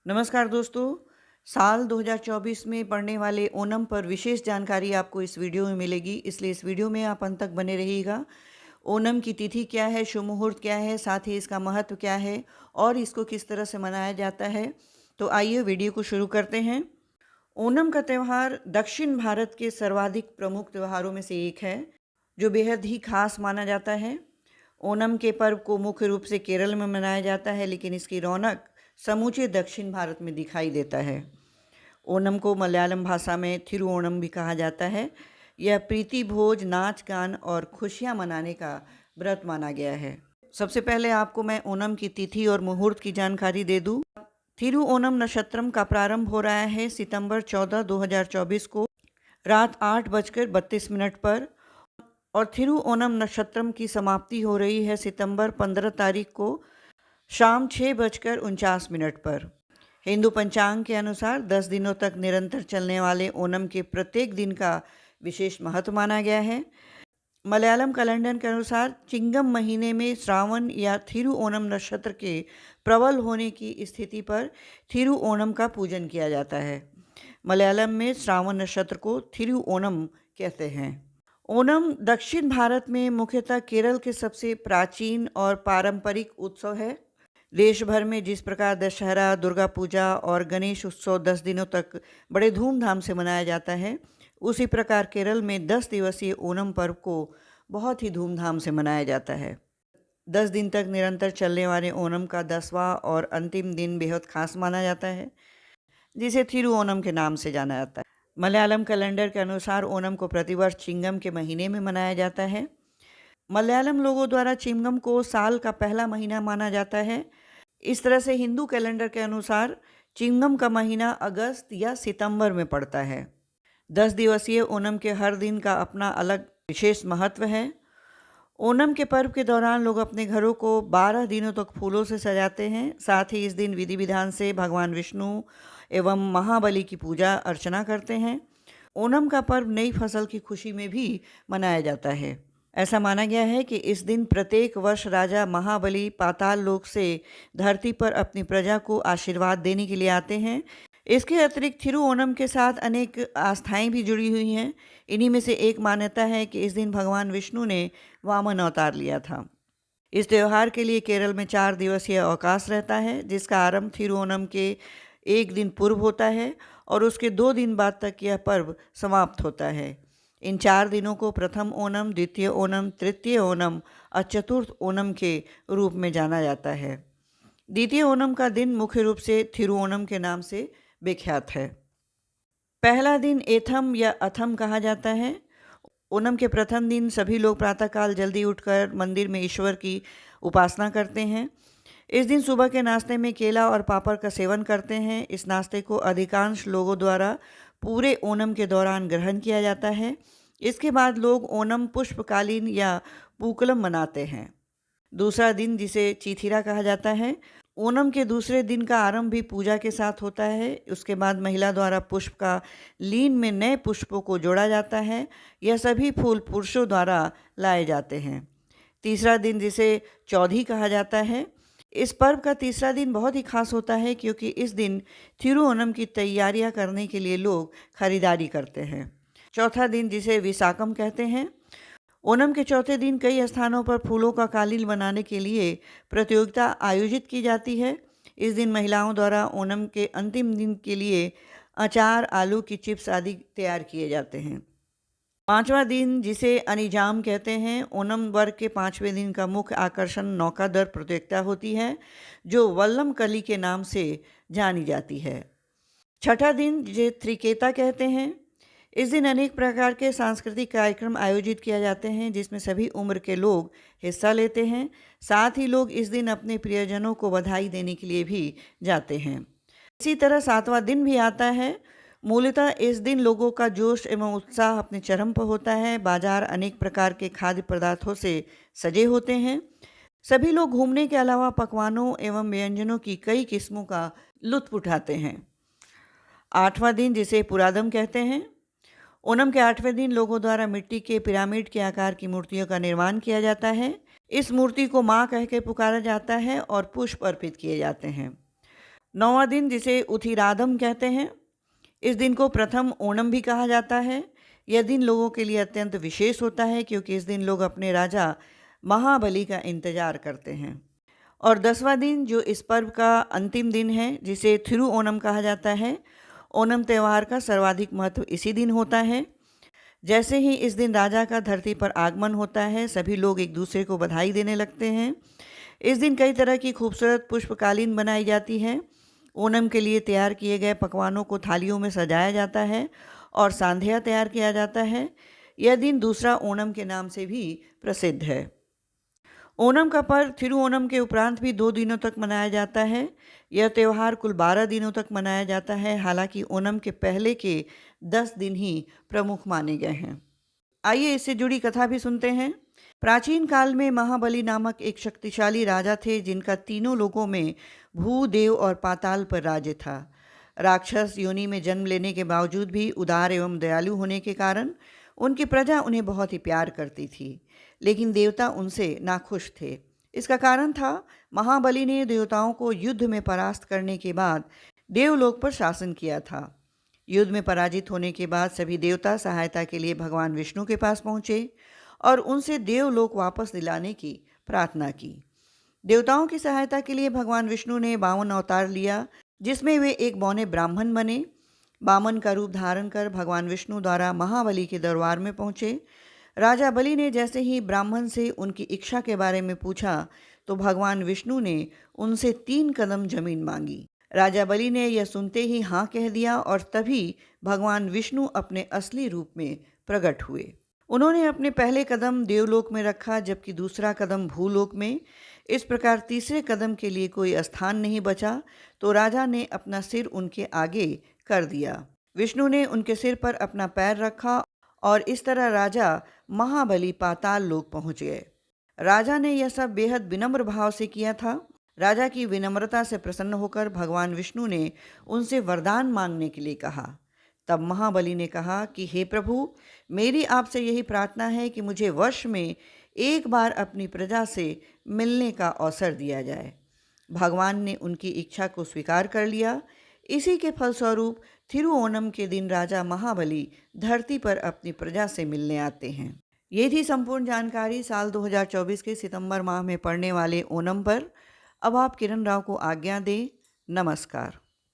नमस्कार दोस्तों। साल 2024 में पड़ने वाले ओणम पर विशेष जानकारी आपको इस वीडियो में मिलेगी, इसलिए इस वीडियो में आप अंत तक बने रहिएगा। ओणम की तिथि क्या है, शुभ मुहूर्त क्या है, साथ ही इसका महत्व क्या है और इसको किस तरह से मनाया जाता है। तो आइए वीडियो को शुरू करते हैं। ओणम का त्यौहार दक्षिण भारत के सर्वाधिक प्रमुख त्योहारों में से एक है, जो बेहद ही खास माना जाता है। ओणम के पर्व को मुख्य रूप से केरल में मनाया जाता है, लेकिन इसकी रौनक समूचे दक्षिण भारत में दिखाई देता है। ओणम को मलयालम भाषा में थिरुओणम भी कहा जाता है। यह प्रीति भोज, नाच गान और खुशियां मनाने का व्रत माना गया है। सबसे पहले आपको मैं ओणम की तिथि और मुहूर्त की जानकारी दे दूं। थिरुओणम नक्षत्रम का प्रारंभ हो रहा है सितंबर 14, 2024 को रात 8:32 पर और थिरुओणम नक्षत्रम की समाप्ति हो रही है सितंबर 15 तारीख को शाम 6:49 पर। हिंदू पंचांग के अनुसार 10 दिनों तक निरंतर चलने वाले ओणम के प्रत्येक दिन का विशेष महत्व माना गया है। मलयालम कैलेंडर के अनुसार चिंगम महीने में श्रावण या थिरुओणम नक्षत्र के प्रबल होने की स्थिति पर थिरुओणम का पूजन किया जाता है। मलयालम में श्रावण नक्षत्र को थिरुओणम कहते हैं। ओणम दक्षिण भारत में मुख्यतः केरल के सबसे प्राचीन और पारंपरिक उत्सव है। देश भर में जिस प्रकार दशहरा, दुर्गा पूजा और गणेश उत्सव 10 दिनों तक बड़े धूमधाम से मनाया जाता है, उसी प्रकार केरल में 10 दिवसीय ओणम पर्व को बहुत ही धूमधाम से मनाया जाता है। 10 दिन तक निरंतर चलने वाले ओणम का 10वां और अंतिम दिन बेहद खास माना जाता है, जिसे थिरुओणम के नाम से जाना जाता है। मलयालम कैलेंडर के अनुसार ओणम को प्रतिवर्ष चिंगम के महीने में मनाया जाता है। मलयालम लोगों द्वारा चिंगम को साल का पहला महीना माना जाता है। इस तरह से हिंदू कैलेंडर के अनुसार चिंगम का महीना अगस्त या सितंबर में पड़ता है। 10 दिवसीय ओणम के हर दिन का अपना अलग विशेष महत्व है। ओणम के पर्व के दौरान लोग अपने घरों को 12 दिनों तक फूलों से सजाते हैं। साथ ही इस दिन विधि विधान से भगवान विष्णु एवं महाबली की पूजा अर्चना करते हैं। ओणम का पर्व नई फसल की खुशी में भी मनाया जाता है। ऐसा माना गया है कि इस दिन प्रत्येक वर्ष राजा महाबली पाताल लोक से धरती पर अपनी प्रजा को आशीर्वाद देने के लिए आते हैं। इसके अतिरिक्त थिरुओणम के साथ अनेक आस्थाएं भी जुड़ी हुई हैं। इन्हीं में से एक मान्यता है कि इस दिन भगवान विष्णु ने वामन अवतार लिया था। इस त्यौहार के लिए केरल में 4 दिवसीय अवकाश रहता है, जिसका आरंभ थिरुओणम के एक दिन पूर्व होता है और उसके 2 दिन बाद तक यह पर्व समाप्त होता है। इन 4 दिनों को प्रथम ओणम, द्वितीय ओणम, तृतीय ओणम और चतुर्थ ओणम के रूप में जाना जाता है। द्वितीय ओणम का दिन मुख्य रूप से थिरुओणम के नाम से विख्यात है। पहला दिन एथम या अथम कहा जाता है। ओणम के प्रथम दिन सभी लोग प्रातःकाल जल्दी उठकर मंदिर में ईश्वर की उपासना करते हैं। इस दिन सुबह के नाश्ते में केला और पापड़ का सेवन करते हैं। इस नाश्ते को अधिकांश लोगों द्वारा पूरे ओणम के दौरान ग्रहण किया जाता है। इसके बाद लोग ओणम पुष्पकालीन या पूकलम मनाते हैं। दूसरा दिन, जिसे चिथिरा कहा जाता है, ओणम के दूसरे दिन का आरंभ भी पूजा के साथ होता है। उसके बाद महिला द्वारा पुष्प का लीन में नए पुष्पों को जोड़ा जाता है। यह सभी फूल पुरुषों द्वारा लाए जाते हैं। तीसरा दिन, जिसे चौधी कहा जाता है, इस पर्व का तीसरा दिन बहुत ही खास होता है, क्योंकि इस दिन थिरुओणम की तैयारियां करने के लिए लोग खरीदारी करते हैं। चौथा दिन, जिसे विशाखम कहते हैं, ओणम के चौथे दिन कई स्थानों पर फूलों का कालीन बनाने के लिए प्रतियोगिता आयोजित की जाती है। इस दिन महिलाओं द्वारा ओणम के अंतिम दिन के लिए अचार, आलू की चिप्स आदि तैयार किए जाते हैं। पांचवा दिन, जिसे अनिजाम कहते हैं, ओणम वर्ग के 5वें दिन का मुख्य आकर्षण नौकादर प्रतियोगिता होती है, जो वल्लम कली के नाम से जानी जाती है। छठा दिन, जिसे त्रिकेता कहते हैं, इस दिन अनेक प्रकार के सांस्कृतिक कार्यक्रम आयोजित किए जाते हैं, जिसमें सभी उम्र के लोग हिस्सा लेते हैं। साथ ही लोग इस दिन अपने प्रियजनों को बधाई देने के लिए भी जाते हैं। इसी तरह 7वां दिन भी आता है। मूलतः इस दिन लोगों का जोश एवं उत्साह अपने चरम पर होता है। बाजार अनेक प्रकार के खाद्य पदार्थों से सजे होते हैं। सभी लोग घूमने के अलावा पकवानों एवं व्यंजनों की कई किस्मों का लुत्फ उठाते हैं। 8वां दिन, जिसे पुरादम कहते हैं, ओणम के 8वें दिन लोगों द्वारा मिट्टी के पिरामिड के आकार की मूर्तियों का निर्माण किया जाता है। इस मूर्ति को माँ कह के पुकारा जाता है और पुष्प अर्पित किए जाते हैं। 9वां दिन जिसे उथिरादम कहते हैं, इस दिन को प्रथम ओणम भी कहा जाता है। यह दिन लोगों के लिए अत्यंत विशेष होता है क्योंकि इस दिन लोग अपने राजा महाबली का इंतजार करते हैं। और 10वां दिन जो इस पर्व का अंतिम दिन है, जिसे थिरुओणम कहा जाता है, ओणम त्यौहार का सर्वाधिक महत्व इसी दिन होता है। जैसे ही इस दिन राजा का धरती पर आगमन होता है, सभी लोग एक दूसरे को बधाई देने लगते हैं। इस दिन कई तरह की खूबसूरत पुष्पकालीन बनाई जाती है। ओणम के लिए तैयार किए गए पकवानों को थालियों में सजाया जाता है और सांध्या तैयार किया जाता है। यह दिन दूसरा ओणम के नाम से भी प्रसिद्ध है। ओणम का पर्व थिरुओणम के उपरांत भी 2 दिनों तक मनाया जाता है। यह त्यौहार कुल 12 दिनों तक मनाया जाता है, हालांकि ओणम के पहले के 10 दिन ही प्रमुख माने गए हैं। आइए इससे जुड़ी कथा भी सुनते हैं। प्राचीन काल में महाबली नामक एक शक्तिशाली राजा थे, जिनका तीनों लोकों में भू, देव और पाताल पर राज्य था। राक्षस योनि में जन्म लेने के बावजूद भी उदार एवं दयालु होने के कारण उनकी प्रजा उन्हें बहुत ही प्यार करती थी, लेकिन देवता उनसे नाखुश थे। इसका कारण था महाबली ने देवताओं को युद्ध में परास्त करने के बाद देवलोक पर शासन किया था। युद्ध में पराजित होने के बाद सभी देवता सहायता के लिए भगवान विष्णु के पास पहुंचे और उनसे देवलोक वापस दिलाने की प्रार्थना की। देवताओं की सहायता के लिए भगवान विष्णु ने 52 अवतार लिया, जिसमें वे एक बौने ब्राह्मण बने। वामन का रूप धारण कर भगवान विष्णु द्वारा महाबली के दरबार में पहुंचे। राजा बलि ने जैसे ही ब्राह्मण से उनकी इच्छा के बारे में पूछा, तो भगवान विष्णु ने उनसे 3 कदम जमीन मांगी। राजा बलि ने यह सुनते ही हाँ कह दिया और तभी भगवान विष्णु अपने असली रूप में प्रकट हुए। उन्होंने अपने पहले कदम देवलोक में रखा, जबकि दूसरा कदम भूलोक में। इस प्रकार तीसरे कदम के लिए कोई स्थान नहीं बचा, तो राजा ने अपना सिर उनके आगे कर दिया। विष्णु ने उनके सिर पर अपना पैर रखा और इस तरह राजा महाबली पाताल लोक पहुंच गए। राजा ने यह सब बेहद विनम्र भाव से किया था। राजा की विनम्रता से प्रसन्न होकर भगवान विष्णु ने उनसे वरदान मांगने के लिए कहा। तब महाबली ने कहा कि हे प्रभु, मेरी आपसे यही प्रार्थना है कि मुझे वर्ष में एक बार अपनी प्रजा से मिलने का अवसर दिया जाए। भगवान ने उनकी इच्छा को स्वीकार कर लिया। इसी के फलस्वरूप थिरुओणम के दिन राजा महाबली धरती पर अपनी प्रजा से मिलने आते हैं। ये थी संपूर्ण जानकारी साल 2024 के सितंबर माह में पड़ने वाले ओणम पर। अब आप किरण राव को आज्ञा दें। नमस्कार।